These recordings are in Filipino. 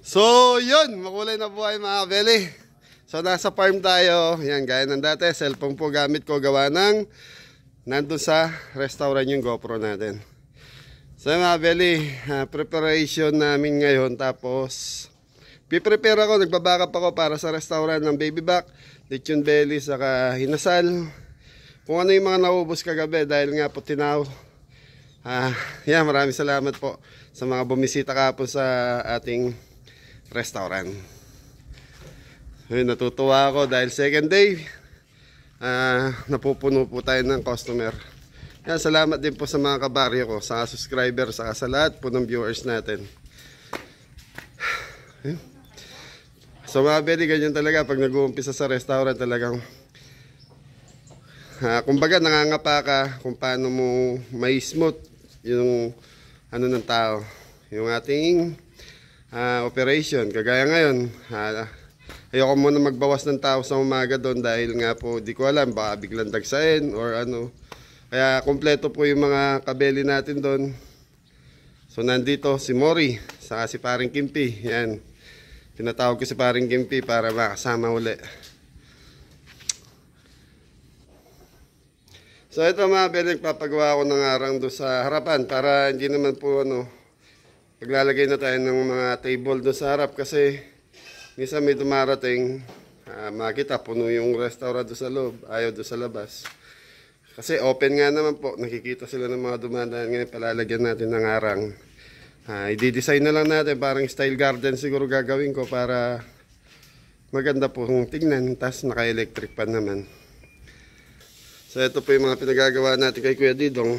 So, yun, makulay na buhay mga kabeli. So, nasa farm tayo. Yan, gaya ng dati, cellphone po gamit ko gawa ng nandun sa restaurant yung GoPro natin. So, mga kabeli, preparation namin ngayon. Tapos, piprepare ako, nagbabackup ako para sa restaurant ng baby back, lechon belly, saka hinasal. Kung ano yung mga naubos kagabi dahil nga po tinaw. Yan, maraming salamat po sa mga bumisita kapon sa ating restaurant. Natutuwa ako dahil second day napupuno po tayo ng customer. Yan, salamat din po sa mga kabaryo ko, sa subscriber, sa lahat po ng viewers natin. So mga beli, ganyan talaga pag nag-uumpisa sa restaurant, talagang kumbaga nangangapa ka kung paano mo may smooth yung ano ng tao, yung ating operation. Kagaya ngayon, ayoko muna magbawas ng tao sa umaga doon dahil nga po di ko alam, baka biglang dagsain or ano. Kaya kompleto po yung mga kabeli natin doon. So nandito si Mori, saka si Paring Kimpi. Yan, tinatawag ko si Paring Kimpi para makasama uli. So ito mga kabeli, papagawa ko ng arang doon sa harapan para hindi naman po paglalagay na tayo ng mga table doon sa harap kasi minsan may dumarating, makita puno yung restaurant doon sa loob, ayaw doon sa labas. Kasi open nga naman po, nakikita sila ng mga dumadaan. Ngayon palalagyan natin ng arang. I-design na lang natin, parang style garden siguro gagawin ko para maganda po kung tignan, tas naka-electric pan naman. So ito po yung mga pinagagawa natin kay Kuya Didong.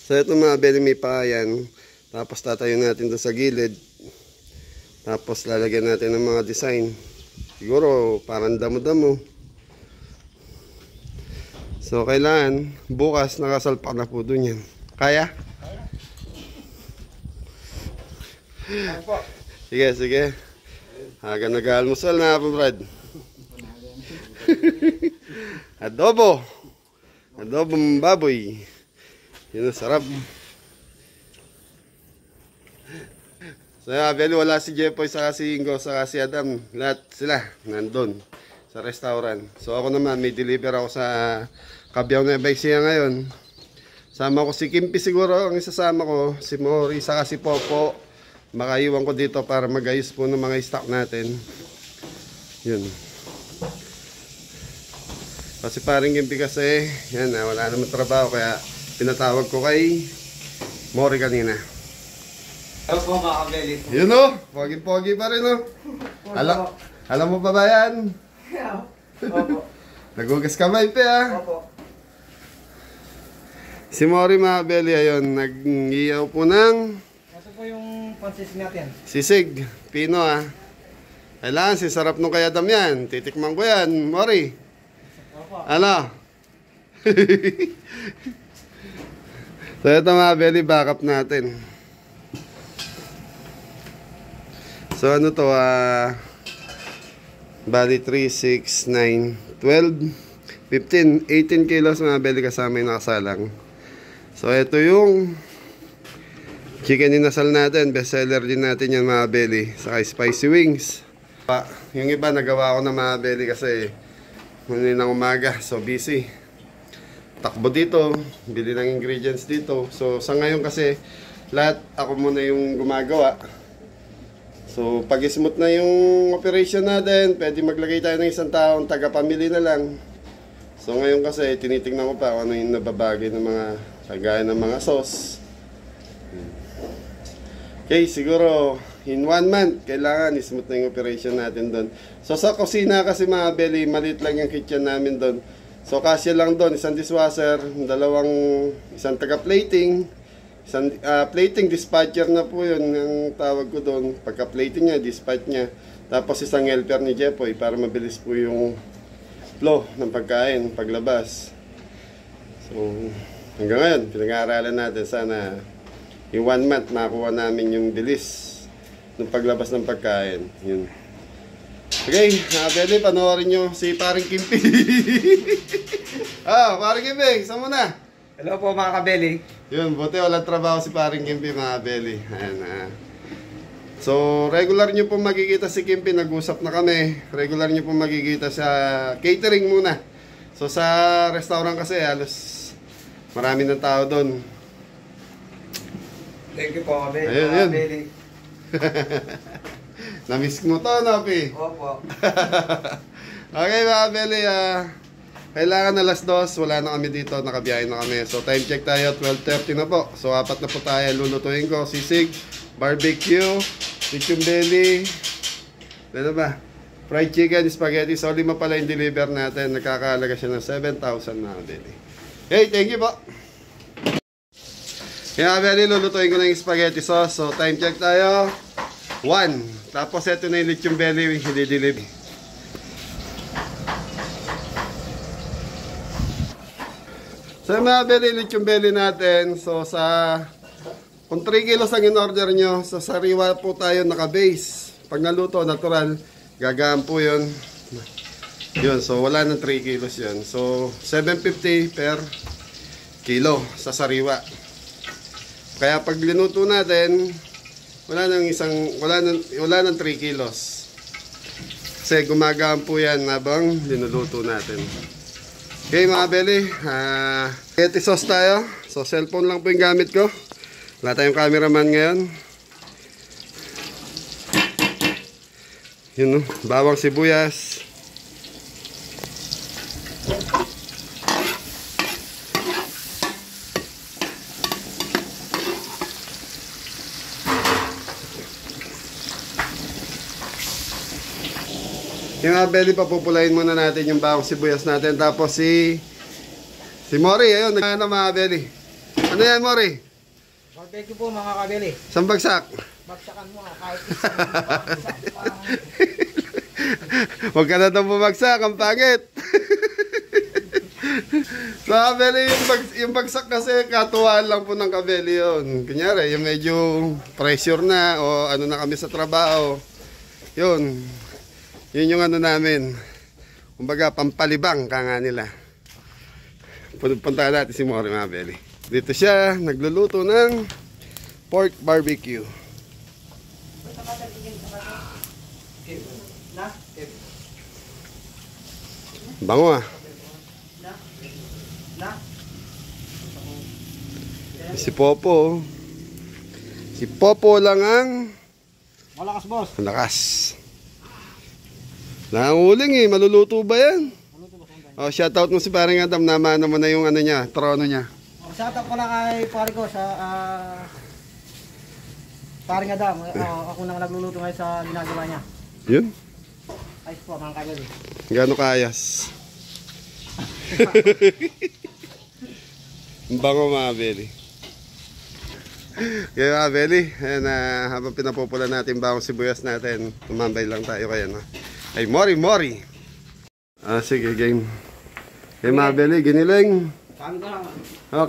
So ito mga beli, may paayan. Tapos tatayo natin doon sa gilid. Tapos lalagyan natin ng mga design. Siguro parang damo-damo. So kailangan bukas nakasalpak na po doon yan. Kaya? Sige, sige. Haga nag-almusal na po, Brad. Adobo. Adobong baboy. Yun, sarap. So, beli, wala si Jepoy, saka si Ingo, saka si Adam. Lahat sila nandun sa restaurant. So, ako naman, may deliver ako sa Cabiao Nueva Ecija ngayon. Sama ko si Kimpi siguro, ang isasama ko, si Mori, saka si Popo. Makaiwan ko dito para magayos po ng mga stock natin. Yun. Kasi paring Kimpi kasi, yan, wala naman trabaho, kaya pinatawag ko kay Mori kanina. Hello po mga kabeli. Yun o, pogi-pogi pa rin o. Alam mo pa ba yan? Opo. Nagugas kamay pa ha. Opo. Si Mori mga kabeli, ayun, nag-iyaw po ng Ito po yung pansis natin. sisig, pino ha. Kailangan, sisarap nung kaya dam yan. Titikman ko yan, Mori. Opo. Ano? So ito mga kabeli, backup natin. So ano to, bali 3, 6, 9, 12, 15, 18 kilos mga beli kasama yung nakasalang. So ito yung chicken inasal natin, best seller din natin yan mga beli. Saka spicy wings. Yung iba nagawa ko na mga beli kasi muli ng umaga, so busy. Takbo dito, bili ng ingredients dito. So sa ngayon kasi lahat ako muna yung gumagawa. So, pag smooth na yung operation natin, pwede maglagay tayo ng isang taong taga-pamili na lang. So, ngayon kasi, tinitingnan ko pa kung ano yung nababagay ng mga, kagaya ng mga sauce. Okay, siguro, in 1 month, kailangan smooth na yung operation natin doon. So, sa kusina kasi mga beli, maliit lang yung kitchen namin doon. So, kasya lang doon, isang dishwasher, isang taga-plating, plating dispatcher na po yun ang tawag ko doon. Pagka plating niya, dispatch niya. Tapos isang helper ni Jepoy para mabilis po yung flow ng pagkain paglabas. So hanggang ngayon pinag-aaralan natin, sana yung 1 month makuha namin yung bilis ng paglabas ng pagkain. Yun. Okay, pwede panoorin nyo si Paring Kimpi. Paring Kimpi, saan mo na? Hello po mga kabeli. Yun, buti walang trabaho si paring Kimpi mga belly. Ayan So, regular nyo po makikita si Kimpi, nag-usap na kami. Regular nyo po makikita sa catering muna. So, sa restaurant kasi, halos marami ng tao doon. Thank you po, Kabeli. Ayun, yun. Kabeli. Namiss mo to, Nopi? Opo. Okay mga belly, kailangan alas 2, wala na kami dito, nakabiyahe na kami. So, time check tayo, 12:30 na po. So, 4 na po tayo, lulutuin ko, sisig, barbecue, lechon belly, ano ba? Fried chicken, spaghetti. So, 5 pala yung deliver natin. Nagkakahalaga siya ng 7,000 mga belly. Hey, thank you po. Kaya belly, lulutuin ko na yung spaghetti sauce. So, time check tayo, 1. Tapos, ito na yung lechon belly, hindi deliver. So, mga belly, lechon belly natin. So, kung 3 kilos ang in-order nyo, sa sariwa po tayo naka-base. Pag naluto, natural, gagaan po yun. Yun, so wala ng 3 kilos yun. So, 750 per kilo sa sariwa. Kaya pag linuto natin, wala ng 3 kilos. Kasi gumagaan po yan habang linuluto natin. Okay mga belly, spaghetti sauce tayo. So cellphone lang po yung gamit ko. Wala tayong cameraman ngayon. Yun, bawang sibuyas. Yung mga belly, papupulayin muna natin yung bawang sibuyas natin. Tapos si Mori, ayun, nagkana mga belly. Ano yan, Mori? Barbecue po mga Kabeli. Isang bagsak. Bagsakan mo kahit isang bagsak pa. Huwag ka na itong bumagsak, ang pangit. So, kabeli, yung bagsak kasi katuwaan lang po ng kabeli yun. Kunyari, yung medyo pressure na o ano na kami sa trabaho. Yun. Yun yung ano namin. Kumbaga, pampalibang ka nga nila. Punta natin si Mori mga belly. Dito siya, nagluluto ng pork barbecue. Bango ah. Si Popo. Si Popo lang ang Malakas boss. malakas. Nanguling eh, maluluto ba yan? Oh, shoutout mo si paring Adam, namana mo na yung ano niya, trono niya. Shoutout pala kay pare ko sa paring Adam. Ako nang nagluluto ngayon sa ginagawa niya. Yun? Ayos po mga Kabeli. Gano'ng kaayas? Ang bango mga belly. Kaya mga belly, ayan, habang pinapupula natin bawang sibuyas natin, tumambay lang tayo kaya no? Ay Mori. Sige game. Kaya mga belly, giniling. Kami ko lang.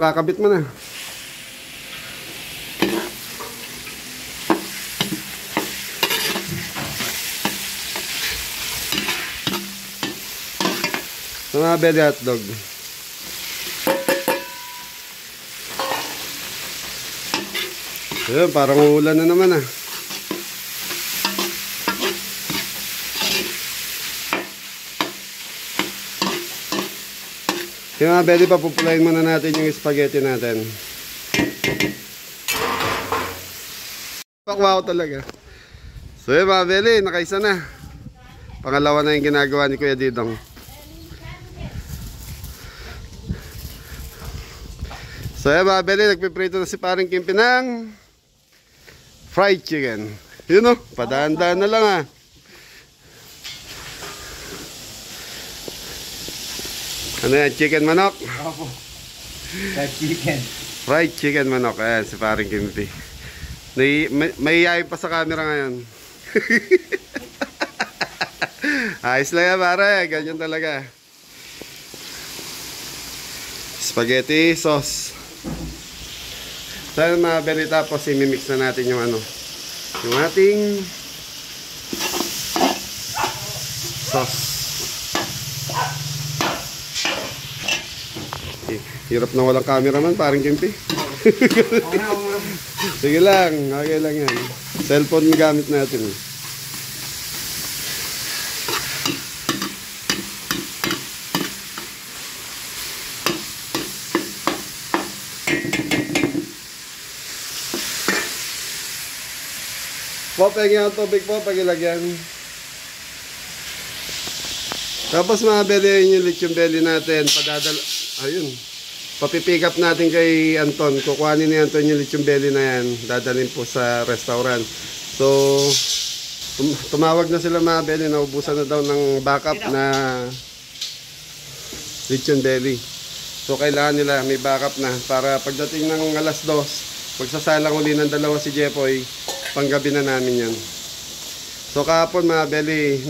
Kakabit mo na. Mga belly hotdog. Ayun, parang uulan na naman ah. Yung mga belly, papupulayin muna natin yung spaghetti natin. Pakwaw talaga. So yun mga belly, nakaisa na. Pangalawa na yung ginagawa ni Kuya Didong. So yun mga belly, nagpiprito na si paring Kimpi ng fried chicken. Yun o, padaan-daan na lang ah. Ano yan, chicken manok? Opo. Fried chicken. Fried chicken manok. Ayan, si paring Kimpi. May iyayin pa sa camera ngayon. Ayos lang yan pare, ganyan talaga. Spaghetti sauce. Saan mga belly, tapos imimix na natin yung ano, yung ating sauce. Hirap na walang cameraman, paring Kimpi. Okay na, okay na. Sige lang, okay lang yan. Cellphone gamit natin. Po, pagyan ang tubig po, pagilagyan. Tapos mga belly, yung lechon belly natin, padadala, ayun. Papipick up natin kay Anton. Kukuhanin ni Anton yung lechon belly na yan. Dadalhin po sa restaurant. So, tumawag na sila mga belly. Naubusan na daw ng backup na lechon belly. So, kailangan nila may backup na. Para pagdating ng alas 2, magsasalang uli ng dalawa si Jepoy. Panggabi na namin yan. So, kahapon mga belly,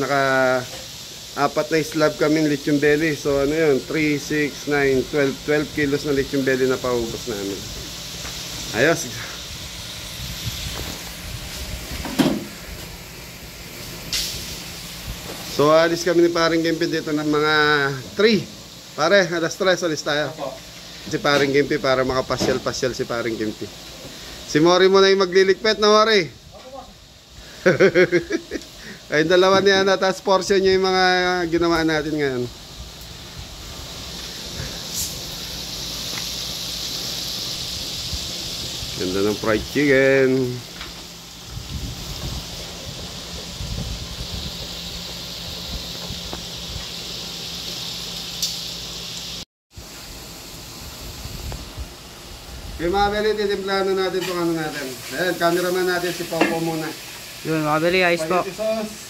apat na slab kami lechon belly. So ano yun, 3, 6, 9, 12 kilos na lechon belly na paubos namin. Ayos. So alis kami ni Paring Gimpi dito ng mga 3. Pare, alas 3 alis tayo. Si Paring Gimpi para makapasyal-pasyal si Paring Gimpi. Si Mori mo na yung magliligpit na Mori. Ay, dalawa niya na, tapos portion niya yung mga ginawa natin ngayon. Ganda ng fried chicken. Okay mga beli, titimplahan na natin itong ano natin. Ayan, cameraman natin si Popo muna. Yun, mga beli, ayos po. Spaghetti sauce.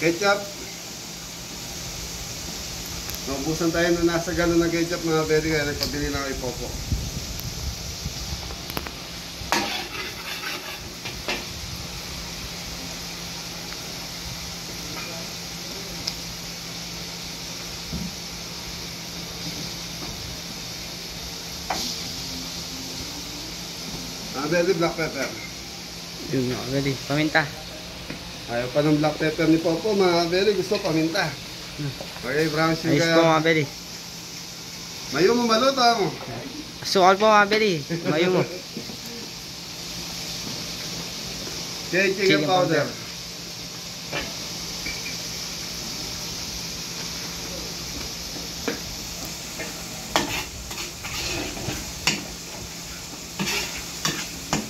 Ketchup. Naubusan tayo na nasa galon na ketchup mga very kaya nagpabili lang kay Popo. Mga very black pepper. Yun, mga beli, paminta. Ayaw pa ng black pepper ni Popo mga very gusto paminta. Okay, brown sugar. Ayos po mga beli. Mayo mo maluto mo. Sukal po mga beli. Mayo mo. Chicken powder.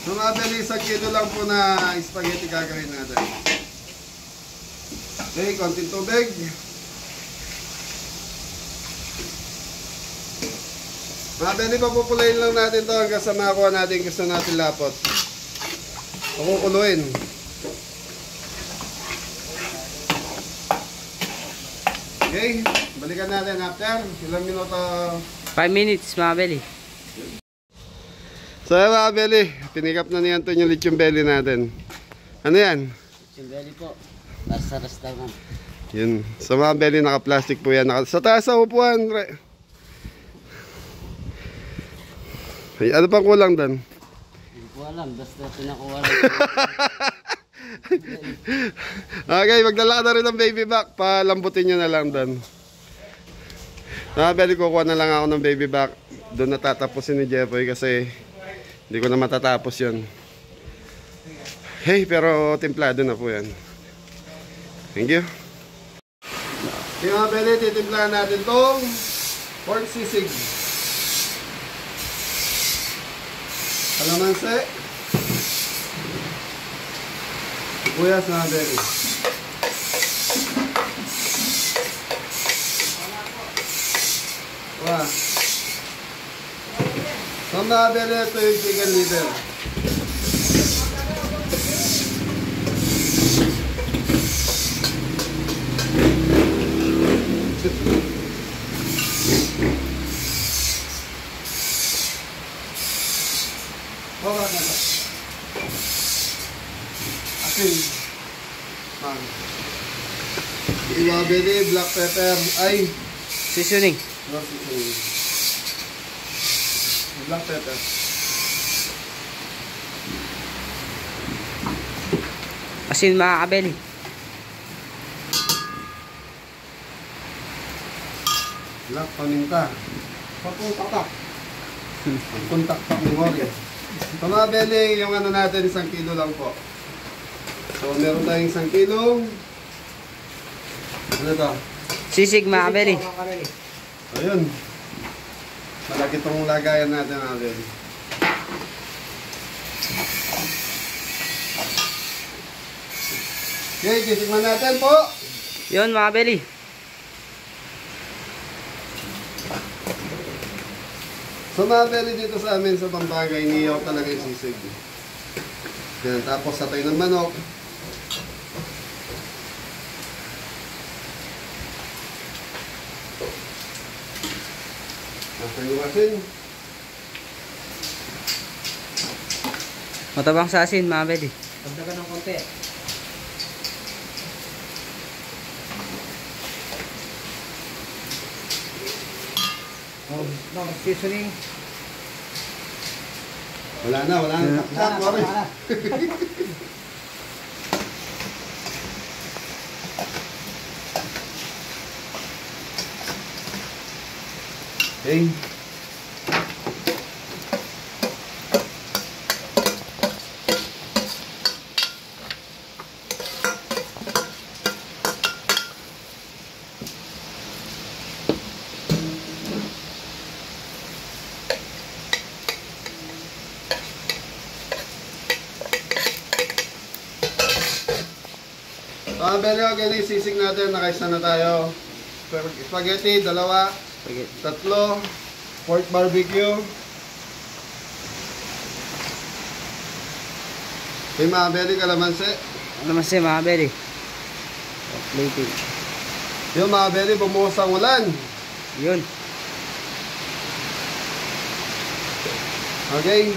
So mga beli, isang kilo lang po na spaghetti gagawin natin. Okay, konting tubig. Mga beli, papupulayin lang natin to hanggang sa makakuha natin gusto natin lapot. Pakukuluin. Okay, balikan natin after ilang minuto. 5 minutes mga beli. So yan mga beli, pinikap na ni Anton yung lechon belly natin. Ano yan? Lechon belly po. Nasa restaurant. Yun, sa mga belly naka-plastic po yan. Sa taas sa upuan. Ay, ano pang kulang doon? Hindi ko alam, basta pinakuha lang. Okay, magdala ka na rin ng baby back. Palambutin nyo na lang doon. Beli, kukuha na lang ako ng baby back. Doon natatapusin ni Jepoy kasi hindi ko na matatapos yun. Hey, pero templado na po yan. Thank you. Okay mga beli, titimplahan natin tong pork sisig. Kalamansi. Sibuyas mga beli. Wow. So mga beli, ito yung chicken liver. Bawat na ito. Asin. Bang. Ibabili, black pepper, ay, Seasoning. not seasoning. Black pepper. Asin mga kabeli. Black paminta. Papuntak-tak. Papuntak-tak ni Mori. So mga beli, yung ano natin, 1 kilo lang po. So meron tayong 1 kilong. Ano to? Sisig mga kabeli. Ayun. Malaki itong lagayan natin mga beli. Okay, titikman natin po. Yun mga kabeli. So mga beli dito sa amin sa Pampanga, iniyaw talaga yung sisig. Yan, tapos satay ng manok. Nasa yung asin. Matabang sa asin mga kabeli. Pagdagan ng konti. No, seasoning. Wala na. Taktak, Mori. Okay. So, beli, okay na yung sisig natin. Nakaisa na tayo. Spaghetti, 2. 3. Pork barbecue. Okay, mga beli, kalamansi. Kalamansi mga kabeli. Plating. Yung mga beli, bumuhos ang ulan. Yun. Okay.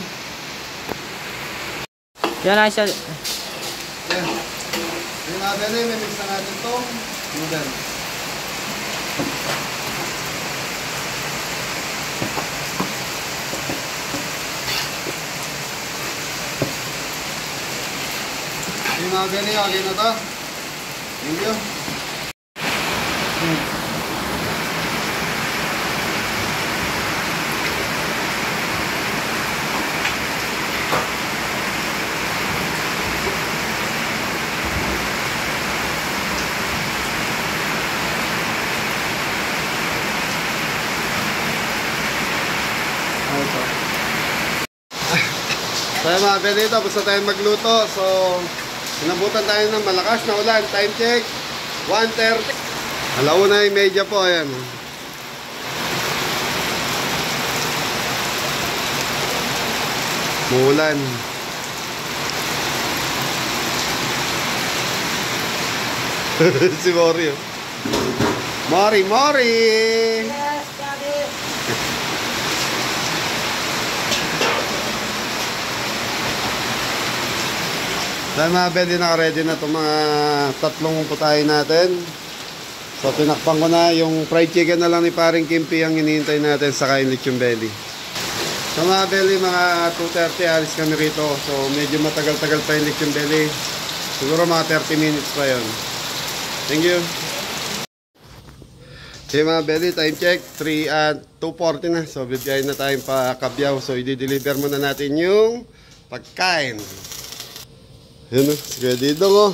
Yan na siya. Yan. Yung mga beli, may mix na natin itong noodle. Yung mga beli, okay na to. Thank you. So mga beli, tapos na tayo magluto. So, inabutan tayo ng malakas na ulan. Time check, 1:30. 1:30 po, ayan. Muulan. Si Mori. Mori! Yes, Daddy. Dahil mga beli, naka-ready na itong mga 3 putahe natin. So tinakpan ko na yung fried chicken na lang ni paring Kimpi ang hinihintay natin sa kain lechon belly. So mga beli, mga 2:30 alis kami rito. So medyo matagal-tagal pa yung lechon belly. Siguro mga 30 minutes pa yon. Thank you. Okay mga beli, time check 2:40 na. So bigay na tayong pa Kabyaw. So i-deliver muna natin yung pagkain. Yun o, si Kuya Didong o.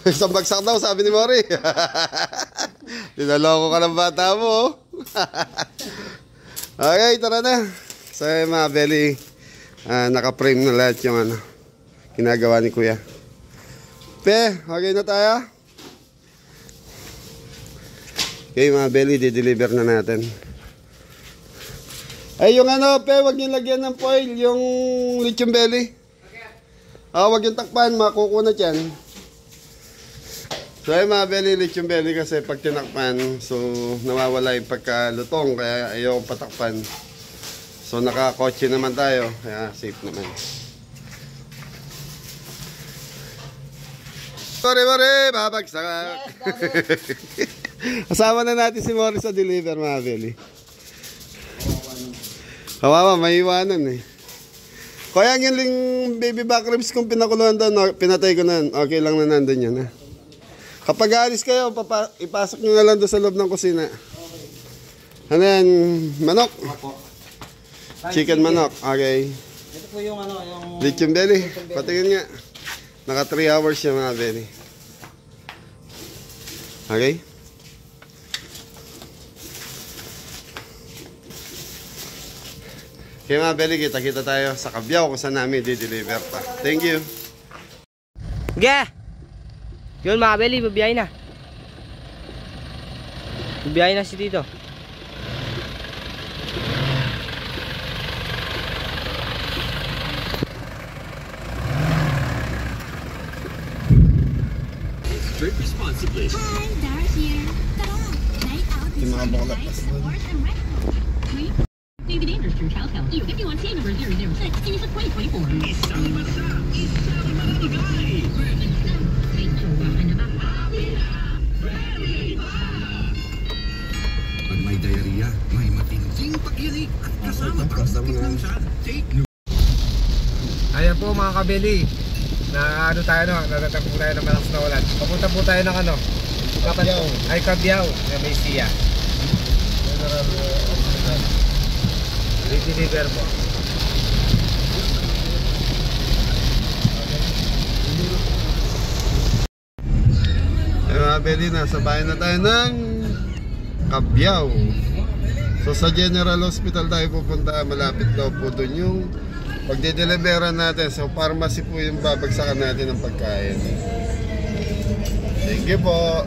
Isang bagsak daw, sabi ni Mori. Dinaloko ka ng bata mo o. Okay, tara na. So mga beli, naka-frame na lahat yung ginagawa ni Kuya. Pe, okay na tayo? Okay mga beli, di-deliver na natin. Ay yung Pe, wag niyo lagyan ng foil, yung lechon belly. Wag yung takpan, makukunat yan. So ay mga beli, lechon belly kasi pag tinakpan, so nawawala yung pagkalutong, kaya ayaw patakpan. So nakakotse naman tayo, kaya safe naman. Mare, babagsak. Kasama na natin si Morris sa deliver, mga Beli. Kawawa, may iwanan eh. Kaya yung baby back ribs kung pinakuluan doon, pinatay ko na. Okay lang na nandun yan. Ha? Kapag alis kayo, ipasok nyo na lang doon sa loob ng kusina. Ano yan? Manok? Chicken manok. Okay. Ito po yung ano, yung... Lechon belly. Patingin nga. Naka 3 hours siya, mga belly. Okay? Okay, mga belly, kita-kita tayo sa Cabiao kung saan namin di-deliver pa. Thank you. Ge! Yun mga Beli, babiyahe na. Babiyahe na si Tito. Drink responsibly. Hi, Dara here. Tara! Night out Yung mga is bakla nice, pas of course, and right. May be dangerous through child health. You 51C number 006 series of 2024. Isang bansa, isang mananigay. May tsuwa ka na ba? Pag may diarrhea, may matinding pag-inig at kasama pang sakit ng tiyan. Take Ayan po mga kabeli. Na ano tayo no, natatag po tayo ng malakas na ulan. Papunta po tayo ng ano? Cabiao. Ay Cabiao, na may siya. Deliver po. Ay, mga belly, nasa bahay na tayo ng Cabiao. So sa General Hospital tayo pupunta. Malapit daw po doon yung pagdedeliveran natin. So pharmacy po yung babagsakan natin ng pagkain. Thank you po.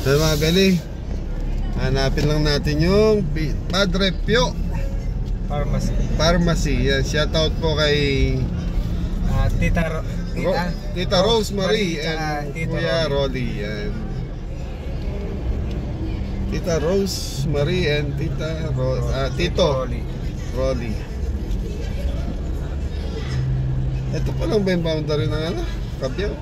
So mga belly, hanapin lang natin yung Padre Pio Pharmacy. Yan, shoutout po kay Tita Rosemary and Kuya Rolly. Yan. Tita Rosemary and Tito Rolly. Ito pa lang ba yung boundary ng ano? Cabiao?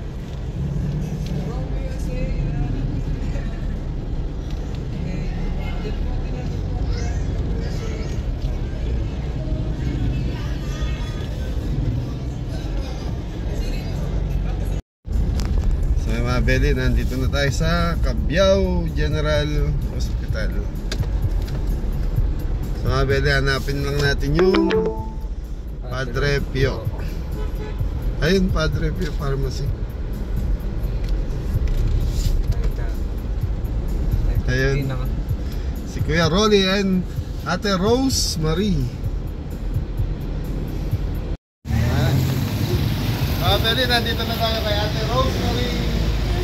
Beli, nandito na tayo sa Cabiao General Hospital. So mga Beli, hanapin lang natin yung Padre Pio. Ayun, Padre Pio Pharmacy. Ayun, si Kuya Rolly and Ate Rose Marie. Mga Beli, nandito na tayo kay Ate Rose Marie.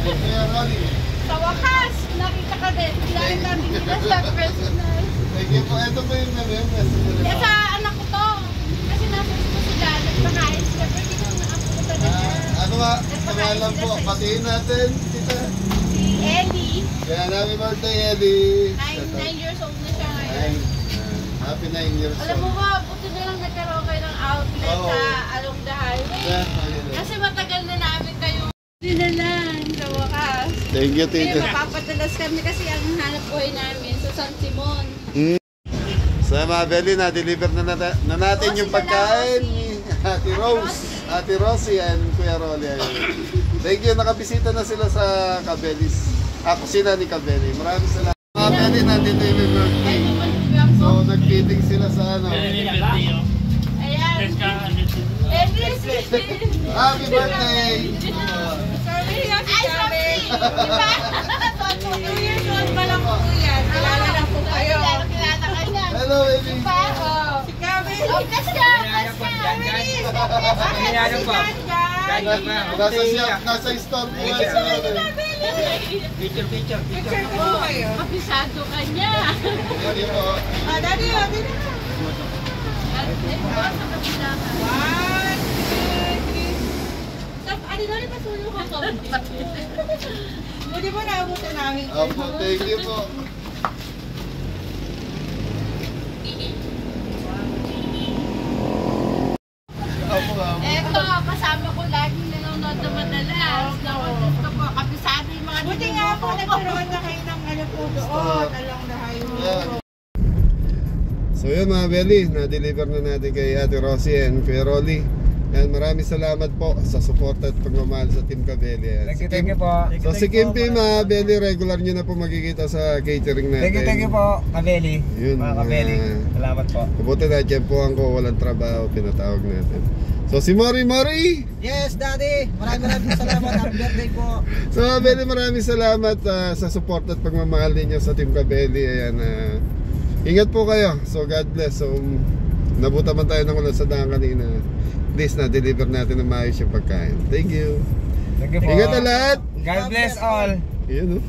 Kuya Rolly. Sa wakas, nakita ka din. Kailangan natin nila sa personal. Thank you po. Ito po yung message. Kaya sa anak ko to. Kasi nasa ko sila. Nagpakain sila. Pero hindi ko na-up ko talaga. Ano ba? Pangalan po. Patiin natin, tita. Si Ellie. Kaya happy birthday, Ellie. 9 years old na siya ngayon. Happy 9 years Alam mo old. ba, buti na lang nagkaroon kayo ng outlet Oo. sa along the highway. Kasi matagal na namin kayo dinalan sa wakas. Thank you, Kaya tita. mapapadalas kami kasi ang hanap buhay namin sa San Simon. So mga Beli, na-deliver na natin yung pagkain ni Ate Rose, Ate Rosie and Kuya Rolly. Thank you, nakabisita na sila sa Cabelis. Kusina ni Cabeli. Maraming salamat. Mga Beli, nandito yung birthday. So nag-feeding sila sa ano. Ayan. Happy birthday! Sorry, happy. Diba? 2 years old pa lang po yan. Kilala lang po kayo. Kilala ka niya. Hello, baby! Si Gabi. Oh, kasya. Nasa store po yan. Picture. Picture ko kayo. Kapisado ka niya. Thank you po. Daddy, dito na. Sa kabila ka. 1, 2, 3. Ano na rin pasulo ka ko? Hindi mo naabutan namin. Opo, thank you po. Opo, Eto, kasama ko lagi laging nanonood na madalas. Naku, gusto ko, kabisado yung mga buti nga po, nagkaroon na kayo ng ano po doon. Alang na kayo. So yun mga Belly, na-deliver na natin kay Ate Rosie and Kuya Rolly. Yan, maraming salamat po sa support at pagmamahal sa Team Kabeli. Thank you po. So si Kimpi mga Belly, regular nyo na po makikita sa catering natin. Thank you po, Kabeli. Yun, Mga Kabeli. Salamat po. Kabuti na, tiyempohan ko, walang trabaho, pinatawag natin. So si Mori Mori! Yes, Daddy! Maraming salamat. Happy birthday po. So mga Belly, maraming salamat sa support at pagmamahal ninyo sa Team Kabeli. Ayan, ingat po kayo. So God bless. So nabuta man tayo ng ulan sa daan kanina. Please na-deliver natin ng maayos yung pagkain. Thank you. Thank you po. Ingat na lahat. God bless all. Yun, oh.